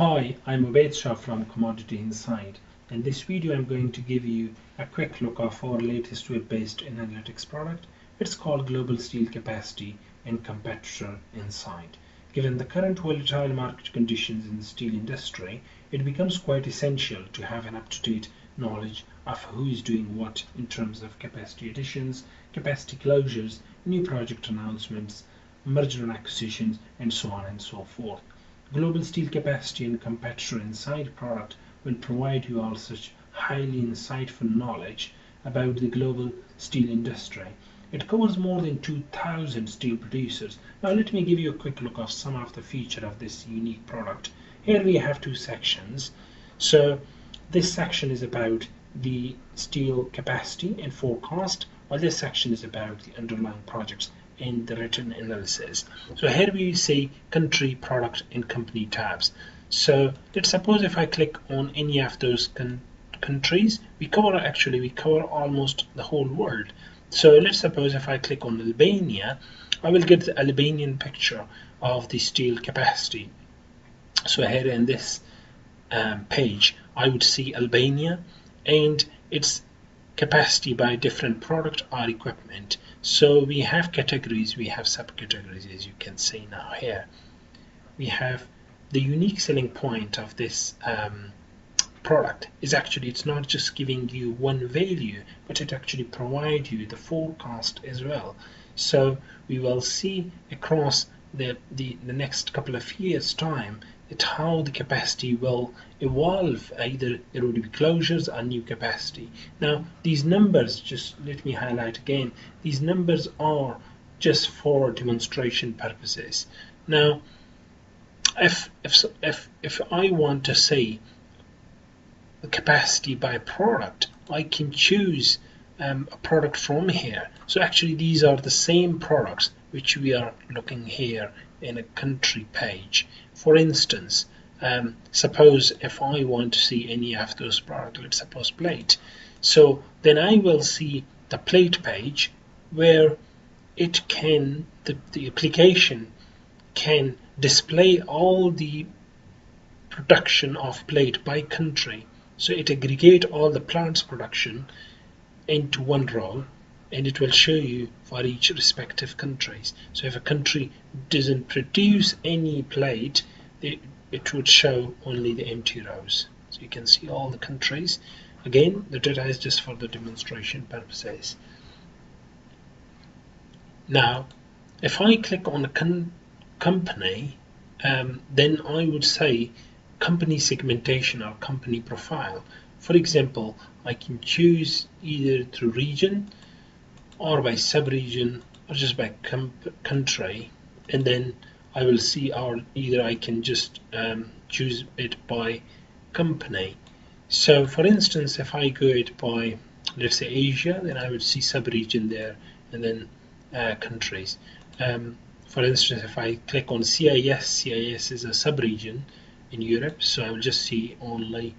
Hi, I'm Ubaid Shah from Commodity Insight. In this video, I'm going to give you a quick look of our latest web-based analytics product. It's called Global Steel Capacity and Competitor Insight. Given the current volatile market conditions in the steel industry, it becomes quite essential to have an up-to-date knowledge of who is doing what in terms of capacity additions, capacity closures, new project announcements, merger and acquisitions, and so on and so forth. Global Steel Capacity and Competitor Insight product will provide you all such highly insightful knowledge about the global steel industry. It covers more than 2,000 steel producers. Now let me give you a quick look of some of the features of this unique product. Here we have two sections. So this section is about the steel capacity and forecast, while this section is about the underlying projects in the written analysis. So here we see country, product, and company tabs. So let's suppose if I click on any of those countries, we cover almost the whole world. So let's suppose if I click on Albania, I will get the Albanian picture of the steel capacity. So here in this page, I would see Albania and its capacity by different product or equipment. So we have categories, we have subcategories, as you can see now here. We have the unique selling point of this product is actually it's not just giving you one value, but it actually provides you the forecast as well. So we will see across the next couple of years time that how the capacity will evolve, either there will be closures or new capacity. Now these numbers, just let me highlight again, these numbers are just for demonstration purposes. Now if I want to say the capacity by product, I can choose a product from here. So actually these are the same products which we are looking here in a country page. For instance, suppose if I want to see any of those products, let's suppose plate. So then I will see the plate page where it can, the application can display all the production of plate by country. So it aggregate all the plant's production into one row, and it will show you for each respective countries. So if a country doesn't produce any plate, it would show only the empty rows. So you can see all the countries. Again, the data is just for the demonstration purposes. Now, if I click on a company, then I would say company segmentation or company profile. For example, I can choose either through region or by sub-region or just by country, and then I will see, or either I can just choose it by company. So for instance, if I go it by, let's say, Asia, then I would see sub-region there and then countries. For instance, if I click on CIS, CIS is a sub-region in Europe, so I will just see only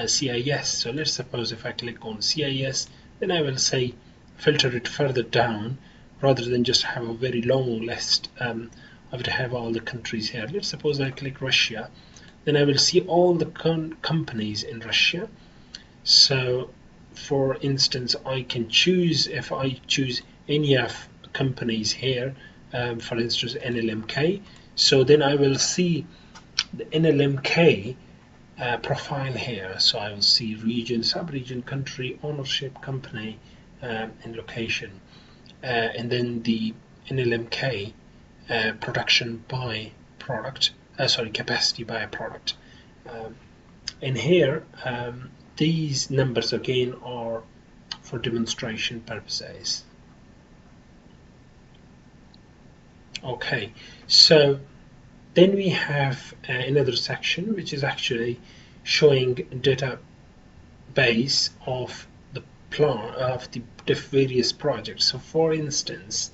CIS. So let's suppose if I click on CIS, then I will say filter it further down rather than just have a very long list. I would have all the countries here. Let's suppose I click Russia, then I will see all the companies in Russia. So for instance, I can choose, if I choose any of the companies here, for instance NLMK, so then I will see the NLMK profile here. So I will see region, sub-region, country, ownership, company, and location, and then the NLMK production by product, capacity by product. And here these numbers again are for demonstration purposes. Okay, so then we have another section which is actually showing database of the plan of the various projects. So for instance,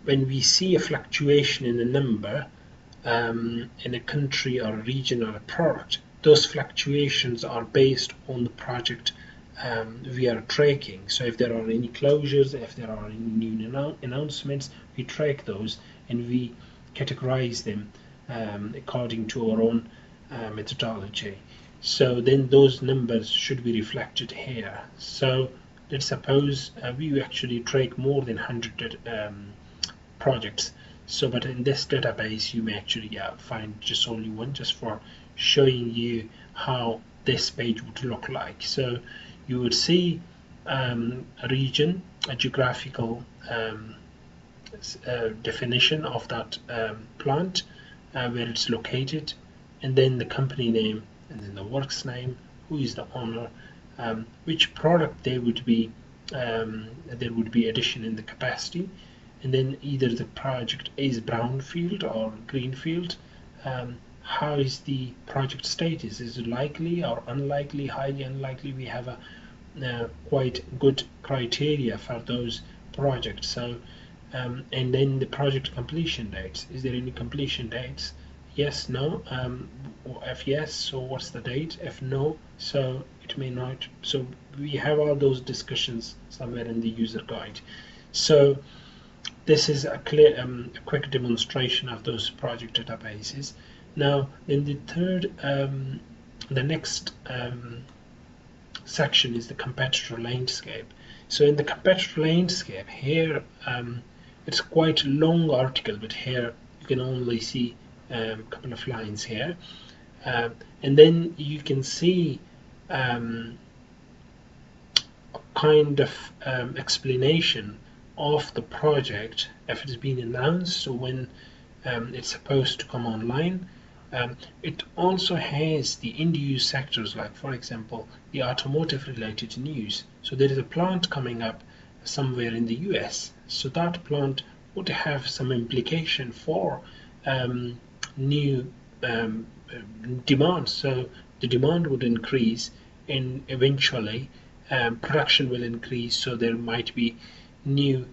when we see a fluctuation in a number in a country or a region or a product, those fluctuations are based on the project we are tracking. So if there are any closures, if there are any new announcements, we track those and we categorize them according to our own methodology. So then those numbers should be reflected here. So let's suppose we actually track more than 100 projects. So but in this database you may actually find just only one, just for showing you how this page would look like. So you would see a region, a geographical definition of that plant, where it's located, and then the company name, and then the works name, who is the owner, which product there would be addition in the capacity, and then either the project is brownfield or greenfield. How is the project status? Is it likely or unlikely, highly unlikely? We have a quite good criteria for those projects. So and then the project completion dates. Is there any completion dates? Yes, no. If yes, so what's the date? If no, so it may not. So we have all those discussions somewhere in the user guide. So this is a clear, a quick demonstration of those project databases. Now, in the third, the next section is the competitor landscape. So in the competitor landscape here, it's quite a long article, but here you can only see a couple of lines here, and then you can see kind of explanation of the project if it's been announced, so when it's supposed to come online. It also has the end-use sectors, like for example the automotive related news. So there is a plant coming up somewhere in the US, so that plant would have some implication for new demand. So the demand would increase, and eventually production will increase, so there might be new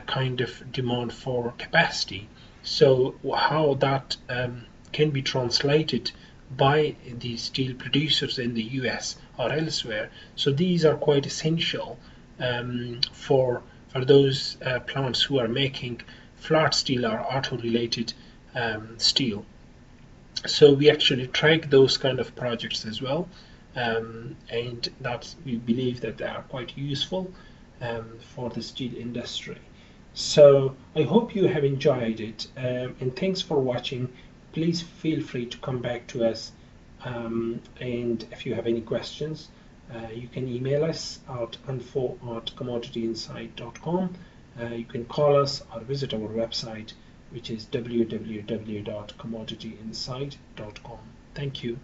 kind of demand for capacity. So how that can be translated by the steel producers in the US or elsewhere. So these are quite essential for those plants who are making flat steel or auto related steel. So we actually track those kind of projects as well, and that we believe that they are quite useful for the steel industry. So I hope you have enjoyed it, and thanks for watching. Please feel free to come back to us, and if you have any questions, you can email us at info@commodityinsight.com. You can call us or visit our website, which is www.commodityinsight.com. Thank you.